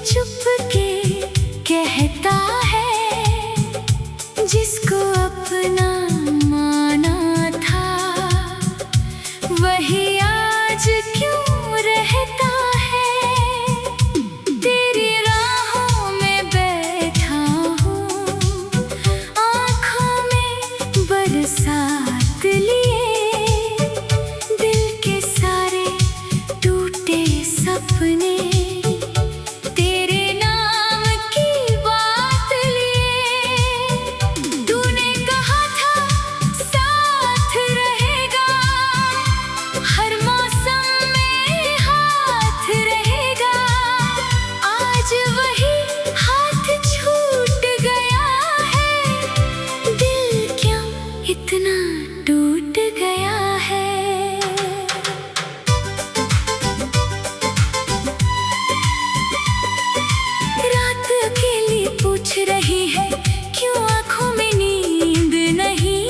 चुपके कहता है, जिसको अपना माना था वही आज क्यों रहता है। तेरी राहों में बैठा हूँ, आँखों में बरसात लिए, दिल के सारे टूटे सपने इतना टूट गया है। रात अकेली पूछ रही है, क्यों आँखों में नींद नहीं।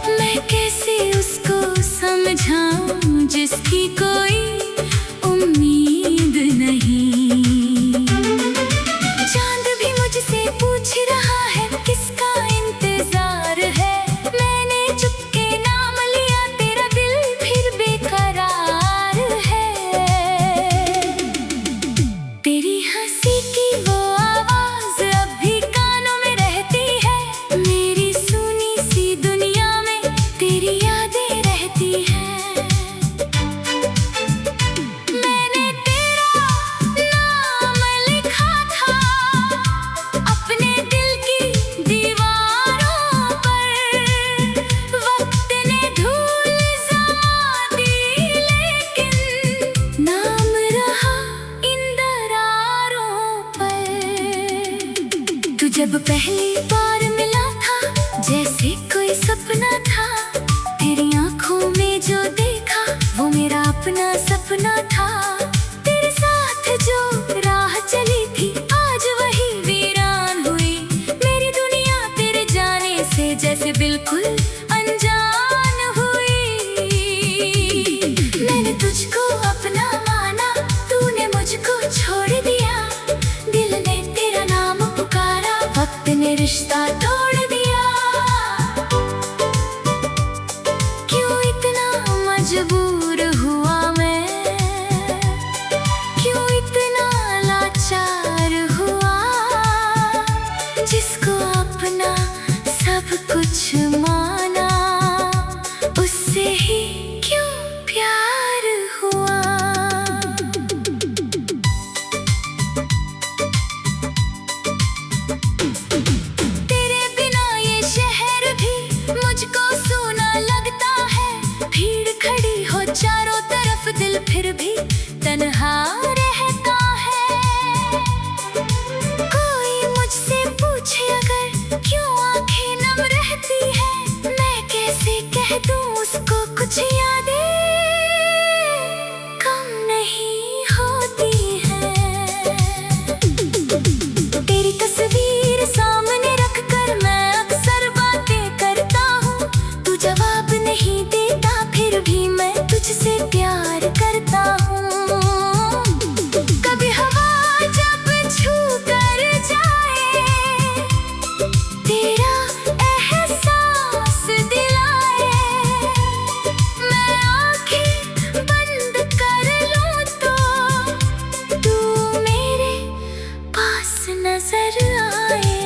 मैं कैसे उसको समझाऊं जिसकी कोई उम्मीद नहीं। चांद भी मुझसे पूछ रहा है, किसका इंतजार है। मैंने चुपके नाम लिया तेरा, दिल फिर बेकरार है। तेरी हंसी की वो आवाज अब भी कानों में रहती है। मेरी सुनी सी दुनिया में तेरी यादें रहती हैं। मैंने तेरा नाम लिखा था अपने दिल की दीवारों पर। वक्त ने धूल जमा दी, लेकिन नाम रहा इन दरारों पर। तू जब पहली बार मिला था, जैसे कोई सपना था। तेरी आँखों में जो देखा वो मेरा अपना सपना था। तेरे साथ जो राह चली थी, आज वही वीरान हुई। मेरी दुनिया तेरे जाने से जैसे बिल्कुल अनजान हुई। मैंने तुझको अपना माना, तूने मुझको छोड़ दिया। दिल ने तेरा नाम पुकारा, वक्त ने रिश्ता तोड़ दिया। क्यों इतना मजबूर हुआ मैं, क्यों इतना लाचार हुआ। जिसको अपना सब कुछ माना, उससे ही क्यों प्यार हुआ। तेरे बिना ये शहर भी मुझको सूना लगता है। भीड़ खड़ी हो चारों तरफ, दिल फिर भी तन्हा रहता है। कोई मुझसे पूछे अगर, क्यों आंखें नम रहती है। मैं कैसे कह दूं उसको कुछ यादें कम नहीं होती हैं। तेरी तस्वीर सामने रखकर मैं अक्सर बातें करता हूँ। तू जवाब नहीं देता, फिर भी मैं तुझसे प्यार करता हूँ। कभी हवा जब छू कर जाए, तेरा एहसास दिलाए। मैं आँखें बंद कर लूँ तो तू मेरे पास नजर आए।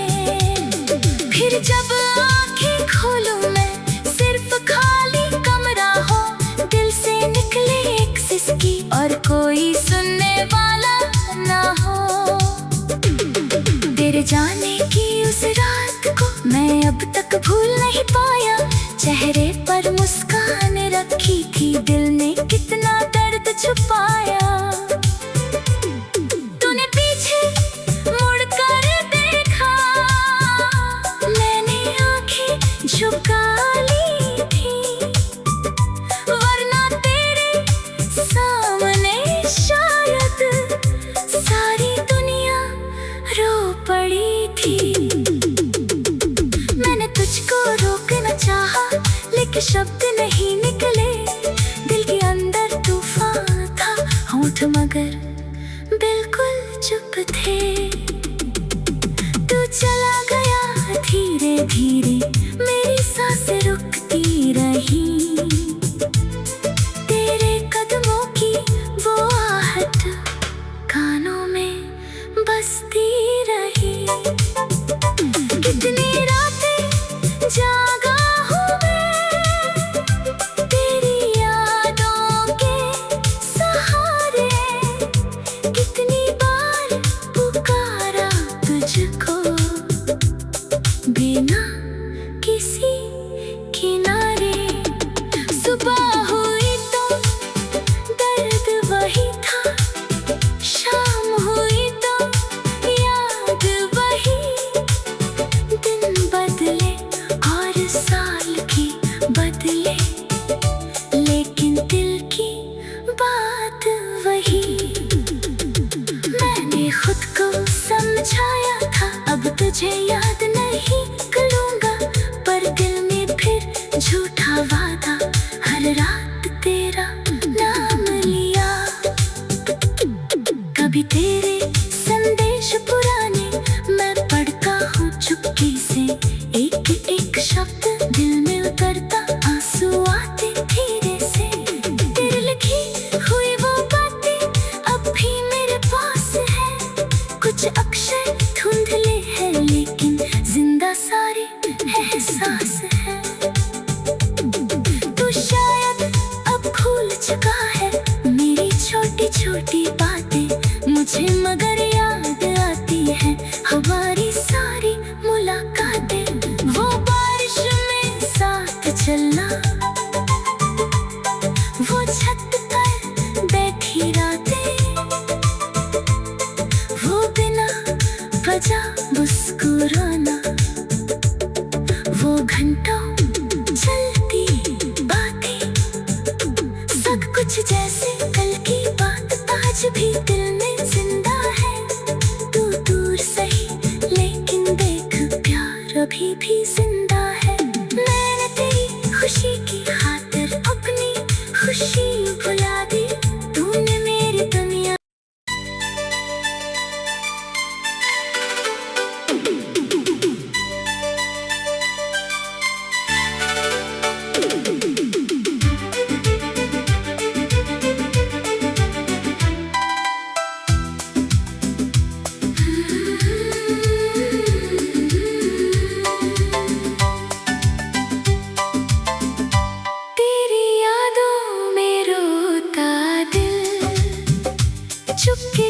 फिर जब आँखें खोलूं मैं, सिर्फ खाली कमरा हो। दिल से निकले एक सिसकी और कोई सुनने वाला ना हो। तेरे जाने की उस रात को मैं अब तक भूल नहीं पाया। चेहरे पर मुस्कान रखी थी, दिल ने कितना दर्द छुपाया। तूने पीछे मुड़कर देखा, मैंने आंखें झुका ली थी। वरना तेरे सामने शायद सारी दुनिया रो पड़ी थी। मैंने तुझको रोकना चाहा, लेकिन शब्द नहीं निकले। दिल के अंदर तूफान था, होंठ मगर बिल्कुल ख्वाब थे। तू चला गया धीरे धीरे, मेरी सांसें रुकती रही। तेरे कदमों की वो आहट कानों में बसती रही। कितनी रातें जागा हूँ मैं तेरी यादों के सहारे। कितनी बार पुकारा तुझको बिना किसी किनारे। सुबह हुई तो दर्द वही था, शाम हुई तो याद वही। दिन बदले और साल की बदले, लेकिन दिल की बात वही। मैंने खुद को समझाया था अब तुझे याद नहीं करूँगा, पर दिल में फिर झूठा वादा हर रात तेरा नाम लिया। कभी तेरे संदेश पुराने मैं पढ़ता हूँ चुपके से, एक एक शब्द दिल में उतरता, आंसू आते धीरे से। तेरी लिखी हुई वो बातें अब भी मेरे पास है, कुछ अक्षर धुंधले हैं लेकिन जिंदा सारे एहसास है। तू शायद अब भूल चुका है मेरी छोटी छोटी बातें मुझे, मगर याद आती है हमारी सारी मुलाकातें। वो बारिश में साथ चलना, वो छत पर बैठी रातें, वो बिना वजह मुस्कुराना, वो घंटों चलती बातें। सब कुछ जैसे कल की बात आज भी दिल में जिंदा है। तू दूर सही लेकिन देख प्यार अभी भी जिंदा है। मैंने तेरी खुशी की खातिर अपनी खुशी भुला दी, तूने मेरी दुनिया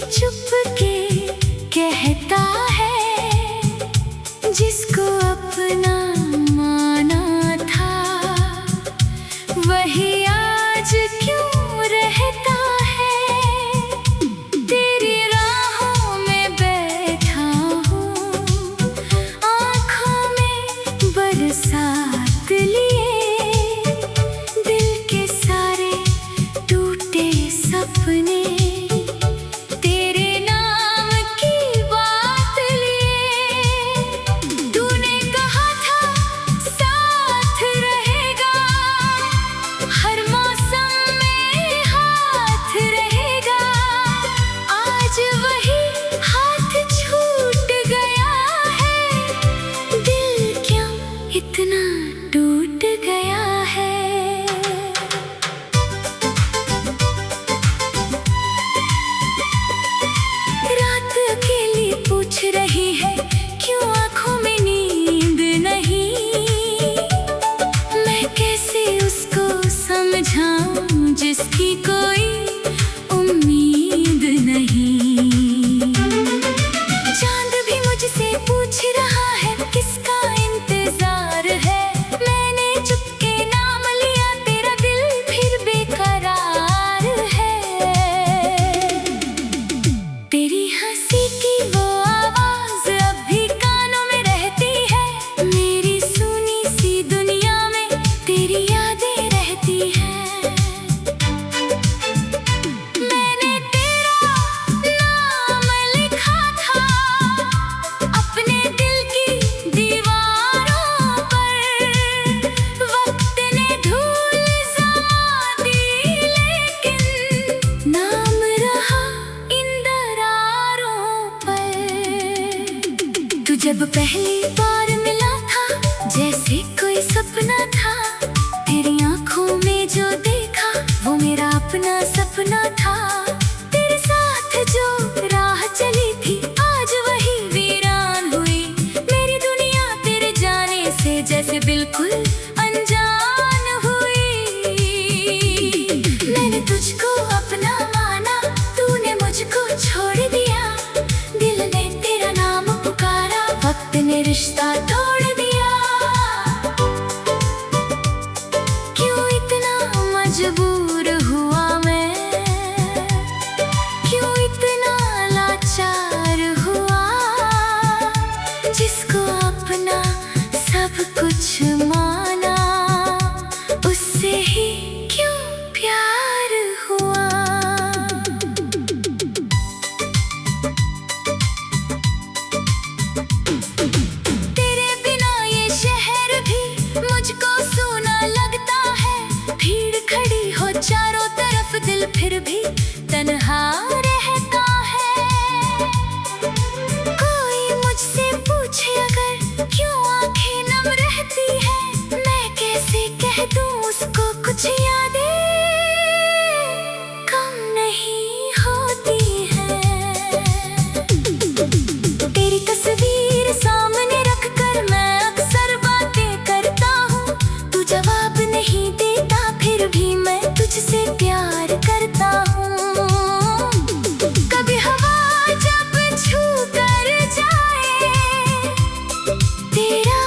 चुपके कहता है, जिसको अपना माना था वही आज क्यों रहता है। तेरी राहों में बैठा हूँ, आँखों में बरसात लिए, दिल के सारे टूटे सपने इतना टूट गया है। रात अकेली पूछ रही है क्यों आंखों में नींद नहीं। मैं कैसे उसको समझाऊं जिसकी कोई उम्मीद नहीं। चांद भी मुझसे पूछ रहा है किसका इंतजार है। मैंने चुपके नाम लिया तेरा, दिल फिर बेकरार है। तेरी हंसी की वो आवाज अब जब पहली बार मिला था जैसे कोई सपना था, तेरी आंखों में जो देखा वो मेरा अपना सपना था। तेरे साथ जो राह चली थी आज वही वीरान हुई। मेरी दुनिया तेरे जाने से जैसे बिल्कुल अनजान हुई। मैंने तुझको अपना माना, तूने मुझको छोड़ दिया। दिल ने तेरा नाम पुकारा, वक्त ने रिश्ता तोड़ दिया। क्यों इतना मजबूर हुआ मैं, क्यों इतना लाचार हुआ। जिसको अपना सब कुछ माना, उससे ही क्यों प्यार हुआ। तेरे बिना ये शहर भी मुझको सूना लगता है। भीड़ खड़ी हो चारों तरफ, दिल फिर भी तन्हा रहता है। कोई मुझसे पूछे अगर क्यों आंखें नम रहती है, मैं कैसे कह दूं उसको कुछ यादें कम नहीं होती है। तेरी तस्वीर सामने रखकर मैं अक्सर बातें करता हूँ। तू जवाब नहीं देता फिर भी मैं तुझसे प्यार करता हूँ। कभी हवा जब छू कर जाए, तेरा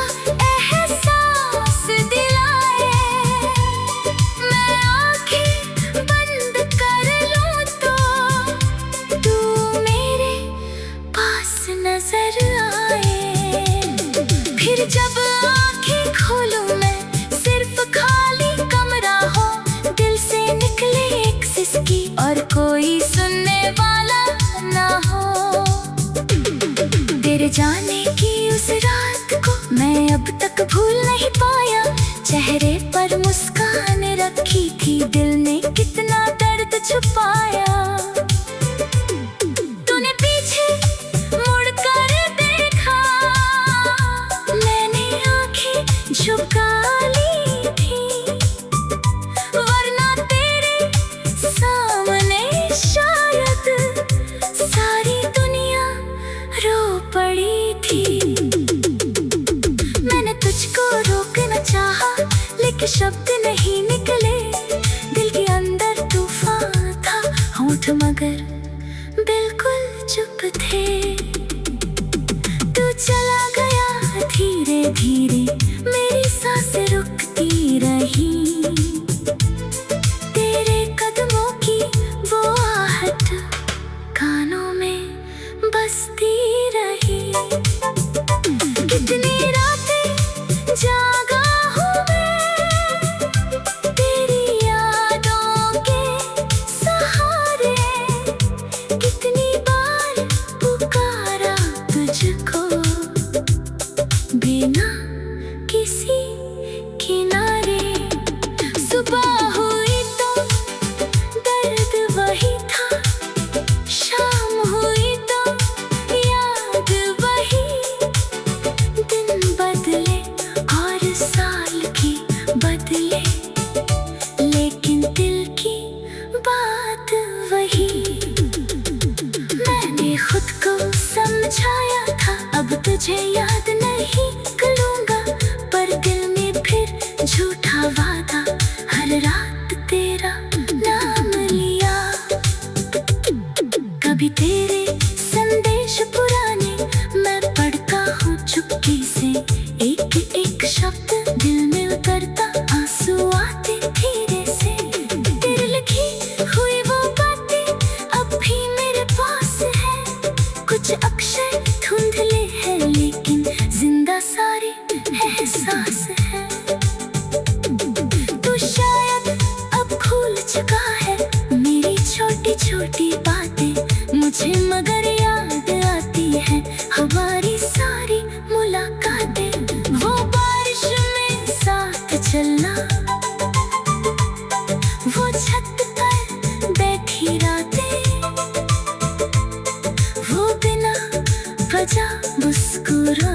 एहसास दिलाए। मैं आंखें बंद कर लूं तो तू मेरे पास नजर आए। फिर जब आंखें खोलूं मैं, सिर्फ खाली कमरा हो। दिल से निकले एक सिसकी और कोई सुनने वाला ना हो। तेरे जाने की उस रात को मैं अब तक भूल नहीं पाया। चेहरे पर मुस्कान रखी थी, दिल ने कितना दर्द छुपाया। तूने पीछे मुड़ कर देखा, मैंने आंखें झुका ली थी। वरना तेरे सामने शायद सारी दुनिया रो पड़ी थी। मैंने तुझको रोकना चाहा लेकिन शब्द नहीं निकले। दिल के अंदर तूफान था, होंठ मगर बिल्कुल चुप थे। तू चला गया धीरे धीरे, मेरी सांसें रुकती रही। तेरे कदमों की वो आहट कानों में बसती रही। कितनी रातें जागा हूँ मैं, तेरी यादों के सहारे। कितनी बार पुकारा तुझको बिना किसी किनारे। सुबह हुई तो दर्द वही था, शाम हुई तो याद वही। दिन बदले और साल की बदले, लेकिन दिल की बात वही। मैंने खुद को समझाया था अब तुझे याद नहीं करूँगा, पर दिल में फिर झूठा वादा हर रात तेरा नाम लिया। कभी तेरे संदेश पुराने मैं पढ़ता हूँ चुपके से। एक एक शब्द दिल में उतरता, आंसू आते धीरे से। तेरे लिखी हुई वो बातें अब भी मेरे पास है। कुछ अक्षर धुंधले हैं लेकिन जिंदा सारे एहसास है। तू शायद अब भूल चुका है मेरी छोटी छोटी बातें, मुझे मगर याद आती है हमारी सारी मुलाकातें। वो बारिश में साथ चलना, वो छत पर बैठी रातें, वो बिना वजह मुस्कुरा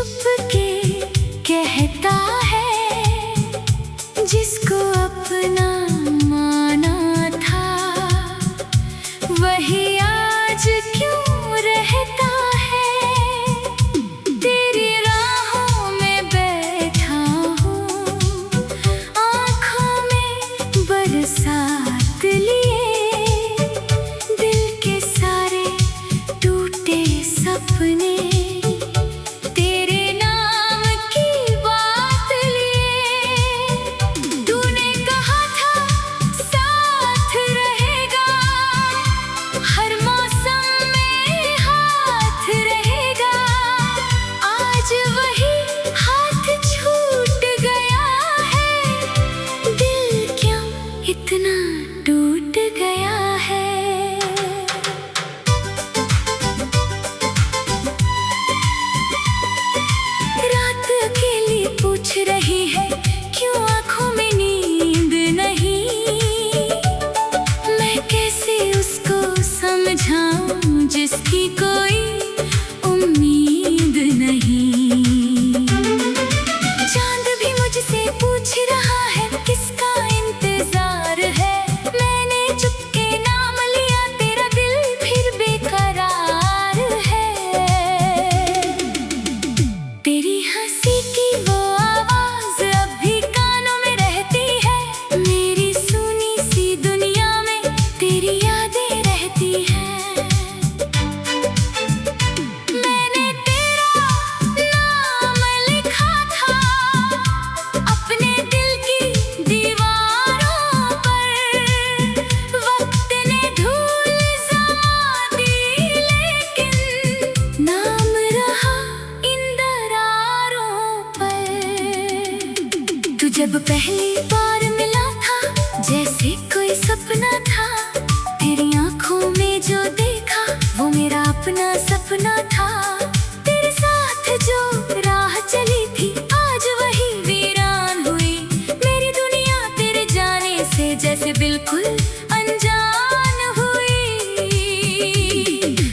चुप के कहता है, जिसको अपना माना था वही आज क्यों रहता है। तेरी राहों में बैठा हूँ, आँखों में बरसात लिए, दिल के सारे टूटे सपने तेरे नाम की बात लिए। तूने कहा था साथ रहेगा, हर मौसम में हाथ रहेगा, आज वही हाथ छूट गया है। दिल क्यों इतना टूट गया है। रात अकेली पूछ रही है, क्यों आँखों में नींद नहीं। मैं कैसे उसको समझाऊं जिसकी कोई उम्मीद नहीं। चांद भी मुझसे पूछ रहा है, किसका इंतजार है। मैंने चुपके नाम लिया तेरा, दिल फिर बेकरार है। तेरी हंसी की वो आवाज अब भी कानों में रहती है, मेरी सुनी सी दुनिया में तेरी यादें रहती हैं। मैंने तेरा नाम लिखा था अपने दिल की दीवारों पर, वक्त ने धूल जमा दी, लेकिन नाम रहा इन दरारों पर। तू जब पहली बार मिला था, जैसे कोई सपना था, तेरी आँखों में जो देखा वो मेरा अपना सपना था। तेरे साथ जो राह चली थी, आज वही वीरान हुई। मेरी दुनिया तेरे जाने से जैसे बिल्कुल अनजान हुई।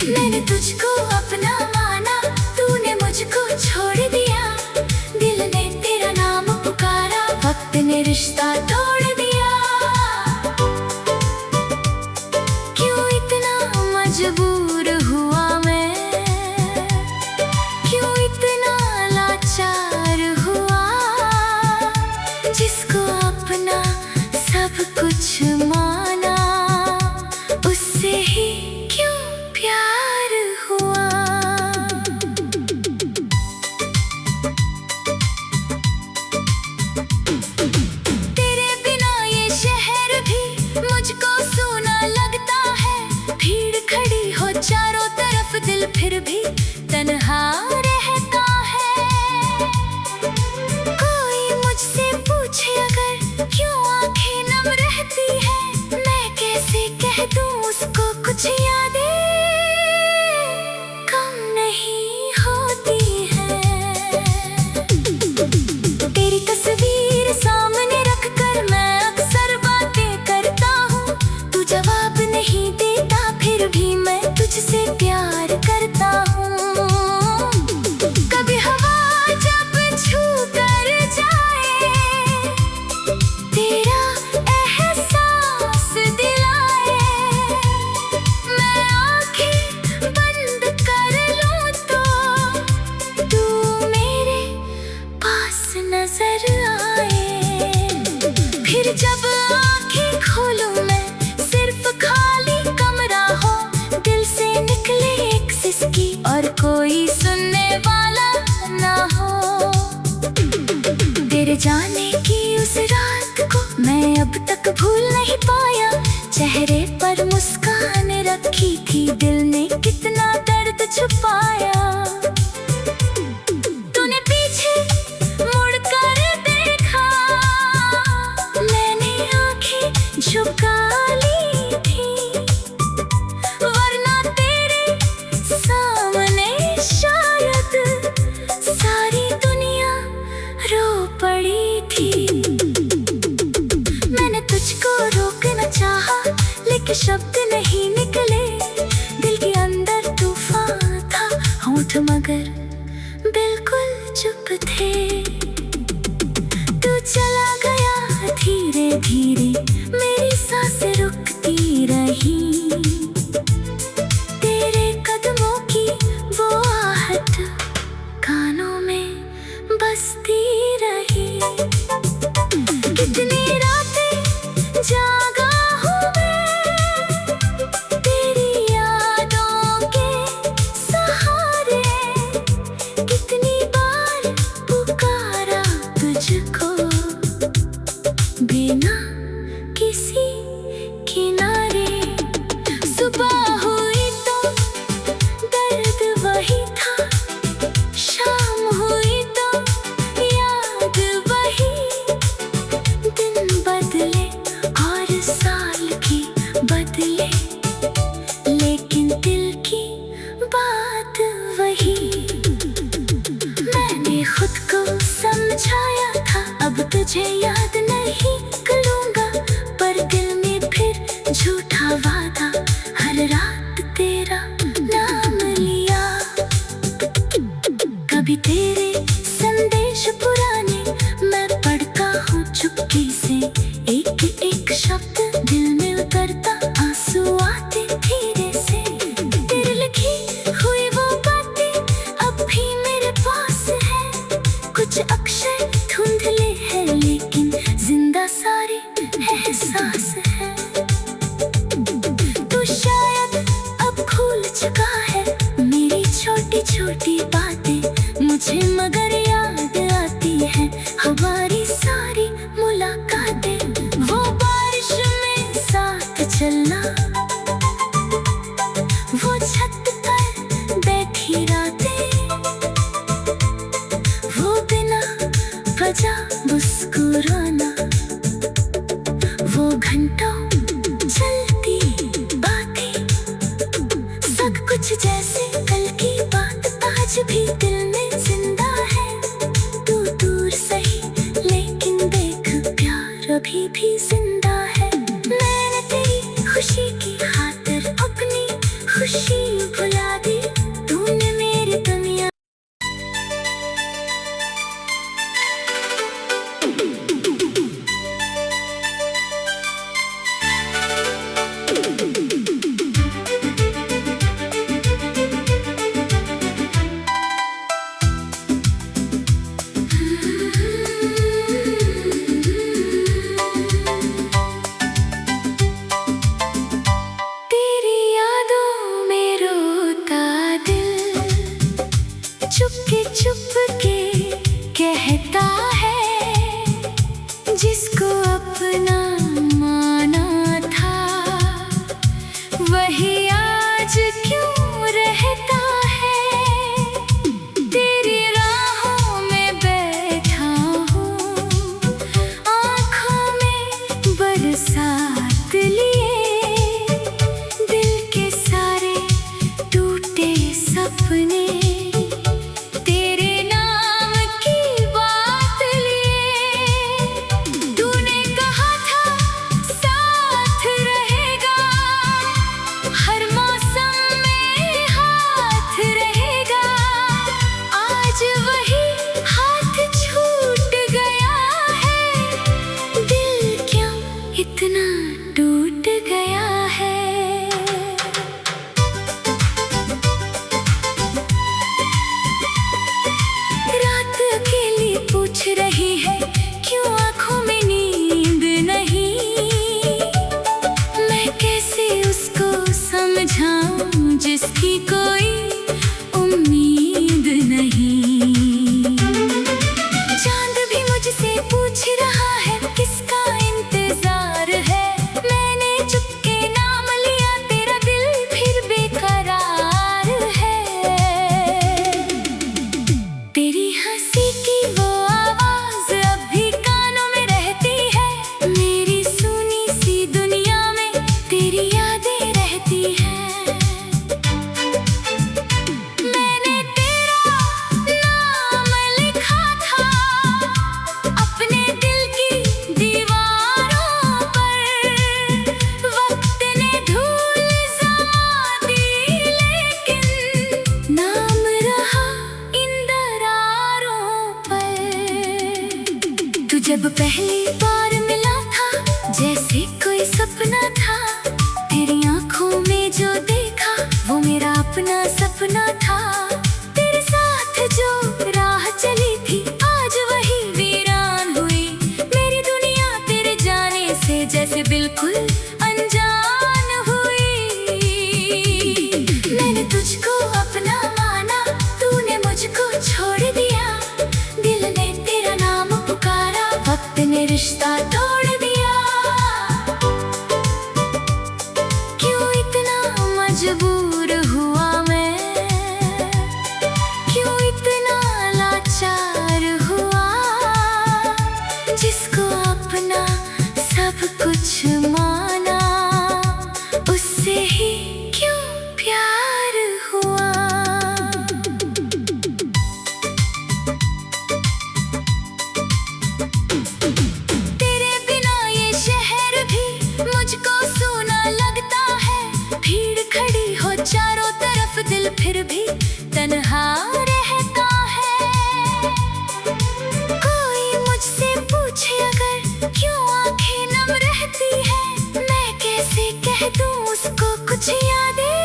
मैंने तुझको अपना माना, तूने मुझको छोड़ दिया। दिल ने तेरा नाम पुकारा, वक्त ने रिश्ता तोड़ दिया। क्यों इतना मजबूर हुआ मैं, क्यों इतना लाचार हुआ, जिसको अपना सब कुछ माना, उससे ही क्यों प्यार हुआ। तेरे बिना ये शहर भी मुझको सूना लगता है। भीड़ खड़ी हो चारों तरफ, दिल फिर भी तन्हा रहता है। कोई मुझसे पूछे अगर क्यों आंखें नम रहती है, मैं कैसे कह दूं उसको कुछ यादें कम नहीं होती हैं। तेरी तस्वीर सामने रखकर मैं अक्सर बातें करता हूँ। तू जवाब नहीं देता, फिर भी मैं तुझसे प्यार करता हूँ। कभी हवा जब छू कर जाए, तेरा एहसास दिलाए, मैं आंखें बंद कर लूँ तो तू मेरे पास नजर आए। फिर जब आंखें खोलूं मैं, सिर्फ खाली कमरा हो, दिल से निकले एक सिसकी और कोई सुनने वाला ना हो। तेरे जाने की उस रात को मैं अब तक भूल नहीं पाया। चेहरे पर मुस्कान रखी थी, दिल ने कितना दर्द छुपाया। तूने पीछे मुड़ कर देखा, मैंने आंखें झुका ली थी, वरना तेरे सामने शायद सारी दुनिया रो पड़ी थी। मैंने तुझको रोकना चाहा, लेकिन शब्द नहीं निकले। दिल के अंदर तूफान था, होंठ मगर बिल्कुल कितनी रातें जागा हूँ मैं तेरी यादों के सहारे, कितनी बार पुकारा तुझको बिना किसी किनारे। सुबह हुई तो दर्द वही था, शाम हुई तो याद वही। दिन बदले और साल की बदले, लेकिन दिल की बात वही। मैंने खुद को समझाया था अब तुझे याद नहीं करूँगा, पर दिल में फिर झूठा वादा हर रात तेरा नाम लिया। कभी तेरे संदेश पुराने मैं पढ़ता हूँ चुपके से, एक एक शब्द दिल में उतरता, आंसू आते धीरे से। तेरी लिखी हुई वो बातें अब भी मेरे पास है, कुछ अक्षर धुंधले हैं लेकिन जिंदा सारे एहसास है। तू शायद अब भूल चुका है मेरी छोटी छोटी बातें मुझे, मगर याद आती है हमारी सारी मुलाकातें। वो बारिश में साथ चलना, वो छत पर बैठी रातें, वो बिना वजह मुस्कुराना, वो घंटों चलती बातें। सब कुछ जैसे कल की बात आज भी दिल में जिंदा है। तू दूर सही लेकिन देख प्यार अभी भी जिंदा है। मैंने तेरी खुशी की खातिर अपनी खुशी भुला दी, तूने मेरी दुनिया चुपके कहता है, जिसको अपना माना था वही आज क्यों रहता है। तेरी राहों में बैठा हूँ, आँखों में बरसात लिए, दिल के सारे टूटे सपने इतना टूट गया है। रात अकेली पूछ रही है क्यों आंखों में नींद नहीं, मैं कैसे उसको समझाऊं जिसकी कोई उम्मीद नहीं। चांद भी मुझसे पूछ रहा है किसका इंतजार है, मैंने चुपके नाम लिया तेरा दिल फिर बेकरार है। तेरी हंसी की वो आवाज अब भी कानों में रहती है, मेरी सुनी सी दुनिया में तेरी यादें रहती हैं। मैंने तेरा नाम लिखा था अपने दिल की दीवारों पर, वक्त ने धूल जमा दी लेकिन नाम रहा इन दरारों पर। तू जब पहली बार मिला था जैसे कोई सपना था, तेरी आंखों में जो देखा वो मेरा अपना सपना था। तेरे साथ जो राह चली थी आज वही वीरान हुई, मेरी दुनिया रिश्ता तोड़ दिया। क्यों इतना मजबूर हुआ मैं, क्यों इतना लाचार हुआ। जिसको अपना सब कुछ माना, उससे ही क्यों प्यार हुआ। तेरे बिना ये शहर भी मुझको सूना लगता है। भीड़ खड़ी हो चारों तरफ, दिल फिर भी तन्हा रहता है। कोई मुझसे पूछे अगर क्यों आंखें नम रहती है, मैं कैसे कह दूं उसको कुछ यादें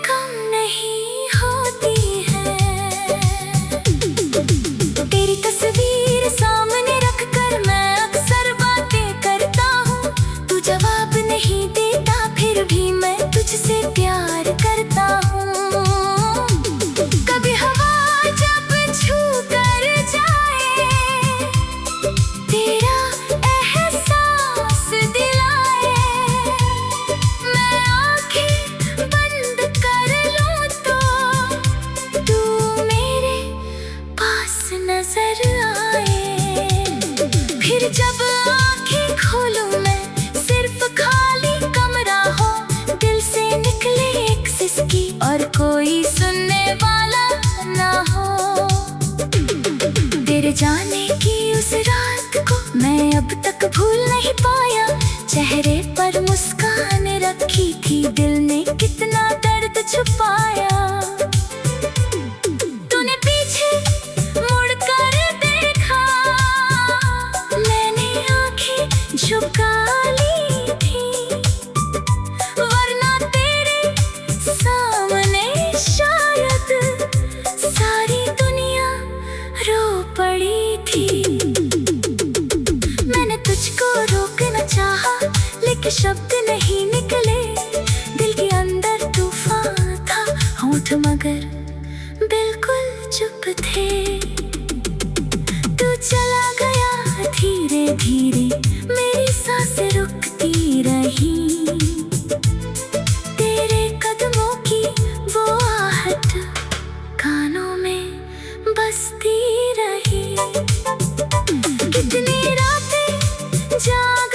कम नहीं होती है। तेरी तस्वीर सामने रखकर मैं अक्सर बातें करता हूँ। तू जवाब नहीं देता, फिर भी मैं तुझसे प्यार करता हूँ। कभी हवा जब छू कर जाए, तेरा एहसास दिलाए, मैं आंखें बंद कर लूं तो तू मेरे पास नजर आए। फिर जब आंखें खोलूं मैं, सिर्फ खाली कमरा हो, दिल से निकले एक सिसकी और कोई सुनने वाला ना हो। तेरे जाने की उस रात को मैं अब तक भूल नहीं पाया। चेहरे पर मुस्कान रखी थी, दिल ने कितना दर्द छुपाया। तूने पीछे मुड़कर देखा, मैंने आंखें झुका ली थी, वरना तेरे सामने शायद सारी दुनिया रो पड़ी थी। मैंने तुझको रोकना चाहा, लेकिन शब्द नहीं निकले। दिल के अंदर तूफान था, होंठ मगर बिल्कुल चुप थे। तू चला गया धीरे धीरे, मेरी सांसें रुकती रही। तेरे कदमों की वो आहट कानों में बसती रही। कितनी रातें जाग